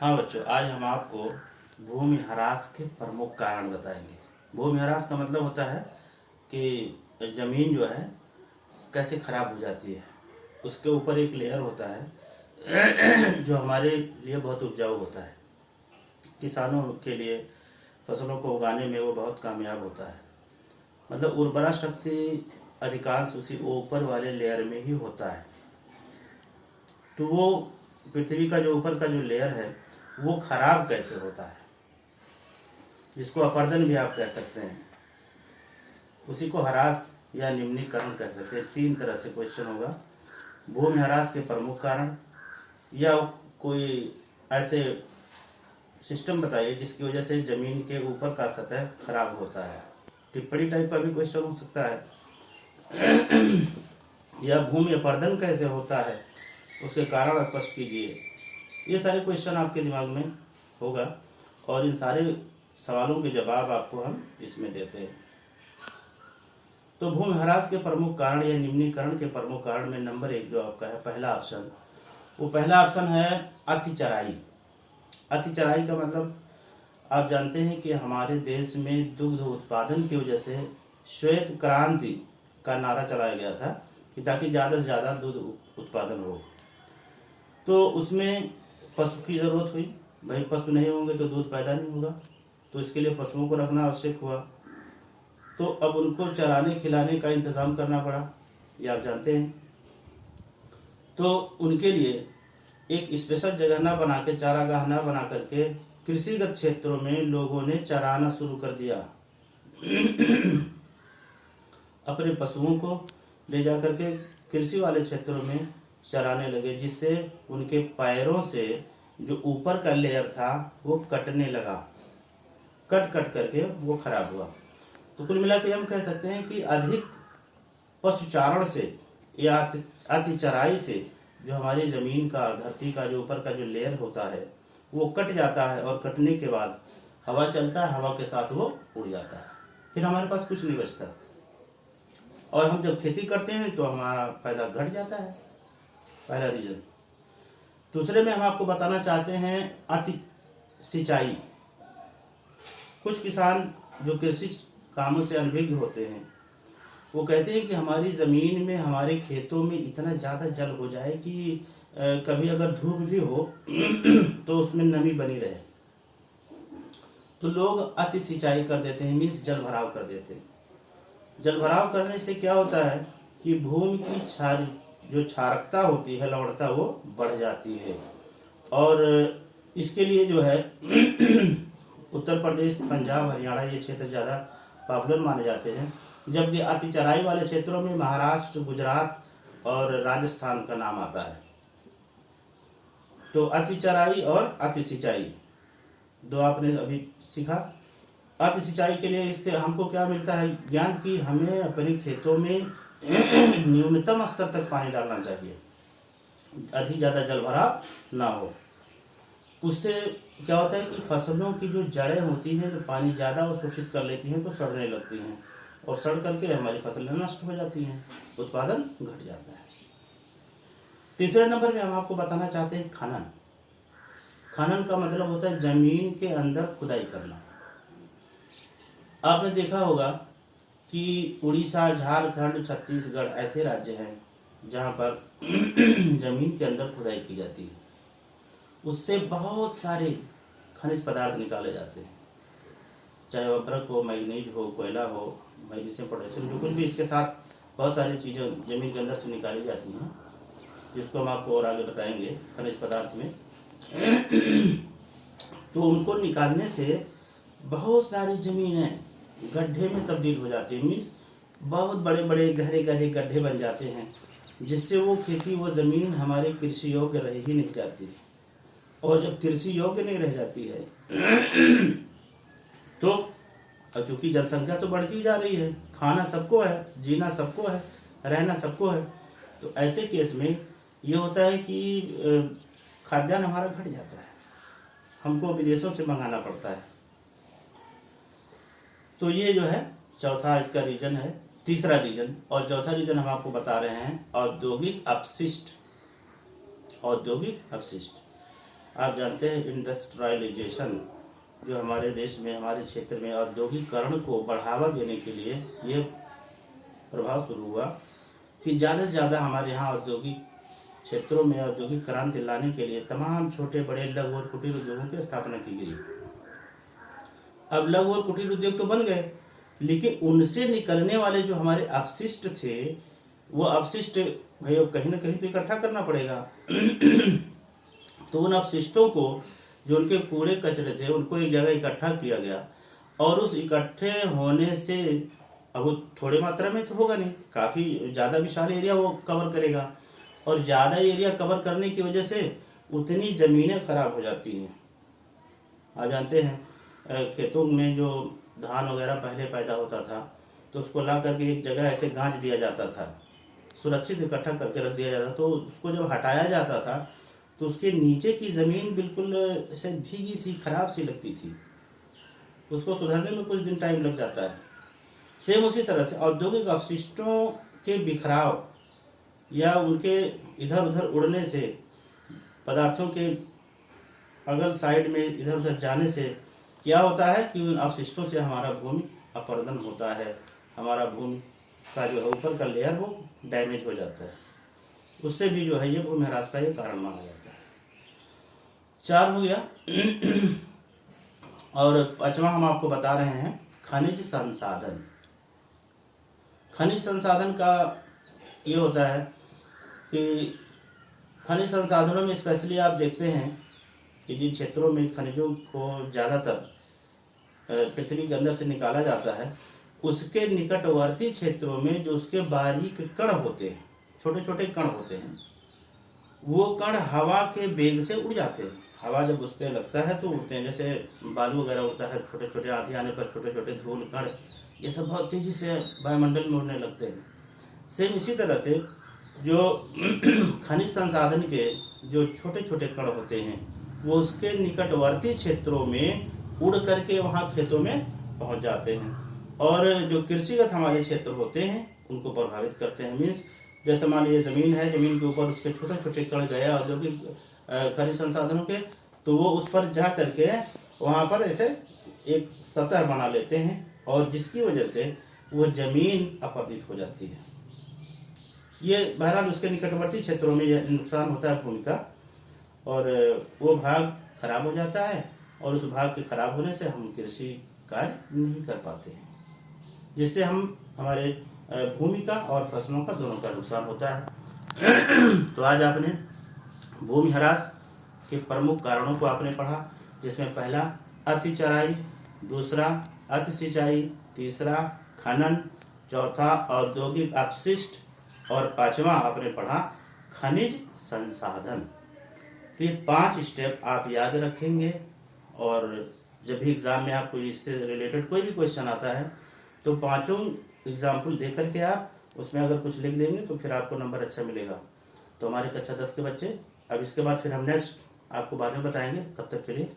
हाँ बच्चों, आज हम आपको भूमि ह्रास के प्रमुख कारण बताएंगे। भूमि ह्रास का मतलब होता है कि जमीन जो है कैसे खराब हो जाती है। उसके ऊपर एक लेयर होता है जो हमारे लिए बहुत उपजाऊ होता है। किसानों के लिए फसलों को उगाने में वो बहुत कामयाब होता है। मतलब उर्वरा शक्ति अधिकांश उसी ऊपर वाले लेयर में ही होता है। तो वो पृथ्वी का जो ऊपर का जो लेयर है वो खराब कैसे होता है, जिसको अपरदन भी आप कह सकते हैं, उसी को ह्रास या निम्नीकरण कह सकते हैं। 3 तरह से क्वेश्चन होगा। भूमि ह्रास के प्रमुख कारण, या कोई ऐसे सिस्टम बताइए जिसकी वजह से जमीन के ऊपर का सतह खराब होता है। टिप्पणी टाइप का भी क्वेश्चन हो सकता है। या भूमि अपरदन कैसे होता है, उसके कारण स्पष्ट कीजिए। ये सारे क्वेश्चन आपके दिमाग में होगा और इन सारे सवालों के जवाब आपको हम इसमें देते हैं। तो भूमि ह्रास के प्रमुख कारण या निम्नीकरण के प्रमुख कारण में नंबर 1 जो आपका है पहला ऑप्शन, वो पहला ऑप्शन है अति चराई। अति चराई का मतलब आप जानते हैं कि हमारे देश में दुग्ध उत्पादन की वजह से श्वेत क्रांति का नारा चलाया गया था कि ताकि ज़्यादा से ज़्यादा दूध उत्पादन हो। तो उसमें पशु की ज़रूरत हुई। भाई पशु नहीं होंगे तो दूध पैदा नहीं होगा, तो इसके लिए पशुओं को रखना आवश्यक हुआ। तो अब उनको चराने खिलाने का इंतज़ाम करना पड़ा, ये आप जानते हैं। तो उनके लिए एक स्पेशल जगह ना बना के, चारागाह ना बना करके कृषिगत क्षेत्रों में लोगों ने चराना शुरू कर दिया। अपने पशुओं को ले जा करके कृषि वाले क्षेत्रों में चराने लगे, जिससे उनके पैरों से जो ऊपर का लेयर था वो कटने लगा। कट करके वो खराब हुआ। तो कुल मिला के हम कह सकते हैं कि अधिक पशुचारण से या अति चराई से जो हमारी ज़मीन का, धरती का जो ऊपर का जो लेयर होता है वो कट जाता है, और कटने के बाद हवा चलता है, हवा के साथ वो उड़ जाता है, फिर हमारे पास कुछ नहीं बचता। और हम जब खेती करते हैं तो हमारा पैदा घट जाता है, पहला रीजन। दूसरे में हम आपको बताना चाहते हैं अति सिंचाई। कुछ किसान जो कृषि कामों से अनभिज्ञ होते हैं वो कहते हैं कि हमारी ज़मीन में, हमारे खेतों में इतना ज़्यादा जल हो जाए कि कभी अगर धूप भी हो तो उसमें नमी बनी रहे। तो लोग अति सिंचाई कर देते हैं, मीन्स जल भराव कर देते हैं। जल भराव करने से क्या होता है कि भूमि की जो क्षारकता होती है, लवणता, वो बढ़ जाती है। और इसके लिए जो है उत्तर प्रदेश, पंजाब, हरियाणा ये क्षेत्र ज़्यादा पॉपुलर माने जाते हैं, जबकि अति चराई वाले क्षेत्रों में महाराष्ट्र, गुजरात और राजस्थान का नाम आता है। तो अति चराई और अति सिंचाई दो आपने अभी सीखा। अति सिंचाई के लिए इससे हमको क्या मिलता है ज्ञान, कि हमें अपने खेतों में न्यूनतम स्तर तक पानी डालना चाहिए, अधिक ज़्यादा जल भराव ना हो। उससे क्या होता है कि फसलों की जो जड़ें होती हैं, जो पानी ज़्यादा अवशोषित कर लेती हैं तो सड़ने लगती हैं, और सड़ करके हमारी फसलें नष्ट हो जाती हैं, उत्पादन घट जाता है। तीसरे नंबर में हम आपको बताना चाहते हैं खनन। खनन का मतलब होता है जमीन के अंदर खुदाई करना। आपने देखा होगा कि उड़ीसा, झारखंड, छत्तीसगढ़ ऐसे राज्य हैं जहाँ पर जमीन के अंदर खुदाई की जाती है। उससे बहुत सारे खनिज पदार्थ निकाले जाते हैं, चाहे वह अभ्रक हो, मैग्नीज हो, कोयला हो, मैग्नीशियम, पोटेशियम, जो कुछ भी इसके साथ बहुत सारी चीज़ें जमीन के अंदर से निकाली जाती हैं, जिसको हम आपको और आगे बताएंगे खनिज पदार्थ में। तो उनको निकालने से बहुत सारी ज़मीनें गड्ढे में तब्दील हो जाती है, मीन्स बहुत बड़े बड़े गहरे गहरे गड्ढे बन जाते हैं, जिससे वो खेती, वो ज़मीन हमारे कृषि योग्य रह ही नहीं जाती। और जब कृषि योग्य नहीं रह जाती है तो चूँकि जनसंख्या तो बढ़ती जा रही है, खाना सबको है, जीना सबको है, रहना सबको है, तो ऐसे केस में ये होता है कि खाद्यान्न हमारा घट जाता है, हमको विदेशों से मंगाना पड़ता है। तो ये जो है चौथा इसका रीजन है, तीसरा रीजन। और चौथा रीजन हम आपको बता रहे हैं औद्योगिक अपशिष्ट। औद्योगिक अपशिष्ट आप जानते हैं इंडस्ट्रियलाइजेशन जो हमारे देश में, हमारे क्षेत्र में औद्योगिकरण को बढ़ावा देने के लिए ये प्रभाव शुरू हुआ कि ज़्यादा से ज़्यादा हमारे यहाँ औद्योगिक क्षेत्रों में औद्योगिक क्रांति लाने के लिए तमाम छोटे बड़े लघु और कुटीर उद्योगों की स्थापना की गई। अब लघु और कुटीर उद्योग तो बन गए, लेकिन उनसे निकलने वाले जो हमारे अपशिष्ट थे, वो अपशिष्ट भाई कहीं ना कहीं तो इकट्ठा करना पड़ेगा। तो उन अपशिष्टों को, जो उनके कूड़े कचरे थे, उनको एक जगह इकट्ठा किया गया और उस इकट्ठे होने से, अब वो थोड़े मात्रा में तो होगा नहीं, काफ़ी ज़्यादा विशाल एरिया वो कवर करेगा और ज़्यादा एरिया कवर करने की वजह से उतनी ज़मीनें खराब हो जाती हैं। आप जानते हैं खेतों में जो धान वगैरह पहले पैदा होता था तो उसको ला करके एक जगह ऐसे गांच दिया जाता था, सुरक्षित इकट्ठा करके रख दिया जाता, तो उसको जब हटाया जाता था तो उसके नीचे की ज़मीन बिल्कुल ऐसे भीगी सी खराब सी लगती थी, उसको सुधारने में कुछ दिन टाइम लग जाता है। सेम उसी तरह से औद्योगिक अपशिष्टों के बिखराव या उनके इधर उधर उड़ने से, पदार्थों के अगल साइड में इधर उधर जाने से क्या होता है कि उन अपशिष्टों से हमारा भूमि अपरदन होता है, हमारा भूमि का जो है ऊपर का लेयर वो डैमेज हो जाता है, उससे भी जो है ये भूमि ह्रास का ये कारण माना जाता है। 4 हो गया। और 5वां हम आपको बता रहे हैं खनिज संसाधन। खनिज संसाधन का ये होता है कि खनिज संसाधनों में स्पेशली आप देखते हैं कि जिन क्षेत्रों में खनिजों को ज़्यादातर पृथ्वी के अंदर से निकाला जाता है, उसके निकटवर्ती क्षेत्रों में जो उसके बारीक कण होते हैं, छोटे छोटे कण होते हैं, वो कण हवा के वेग से उड़ जाते हैं। हवा जब उस पर लगता है तो उड़ते हैं, जैसे बालू वगैरह उड़ता है, छोटे छोटे आंधी आने पर छोटे छोटे धूल कण ये सब बहुत तेज़ी से वायुमंडल में उड़ने लगते हैं। सेम इसी तरह से जो खनिज संसाधन के जो छोटे छोटे कण होते हैं वो उसके निकटवर्ती क्षेत्रों में उड़ करके वहाँ खेतों में पहुँच जाते हैं और जो कृषिगत हमारे क्षेत्र होते हैं उनको प्रभावित करते हैं। मीन्स जैसे मान लीजिए ज़मीन है, ज़मीन के ऊपर उसके छोटे छोटे कण गए औद्योगिक खनिज संसाधनों के, तो वो उस पर जा करके वहाँ पर ऐसे एक सतह बना लेते हैं और जिसकी वजह से वो ज़मीन अपरदित हो जाती है। ये बहरहाल उसके निकटवर्ती क्षेत्रों में यह नुकसान होता है भूमि का और वो भाग खराब हो जाता है और उस भाग के खराब होने से हम कृषि कार्य नहीं कर पाते हैं, जिससे हम हमारे भूमि का और फसलों का दोनों का नुकसान होता है। तो आज आपने भूमि ह्रास के प्रमुख कारणों को आपने पढ़ा, जिसमें पहला अति चराई, दूसरा अति सिंचाई, तीसरा खनन, चौथा औद्योगिक अपशिष्ट और 5वां आपने पढ़ा खनिज संसाधन। तो ये 5 स्टेप आप याद रखेंगे और जब भी एग्ज़ाम में आपको इससे रिलेटेड कोई भी क्वेश्चन आता है तो 5 एग्जाम्पल दे करके आप उसमें अगर कुछ लिख देंगे तो फिर आपको नंबर अच्छा मिलेगा। तो हमारे कक्षा 10 के बच्चे, अब इसके बाद फिर हम नेक्स्ट आपको बाद में बताएंगे। तब तक के लिए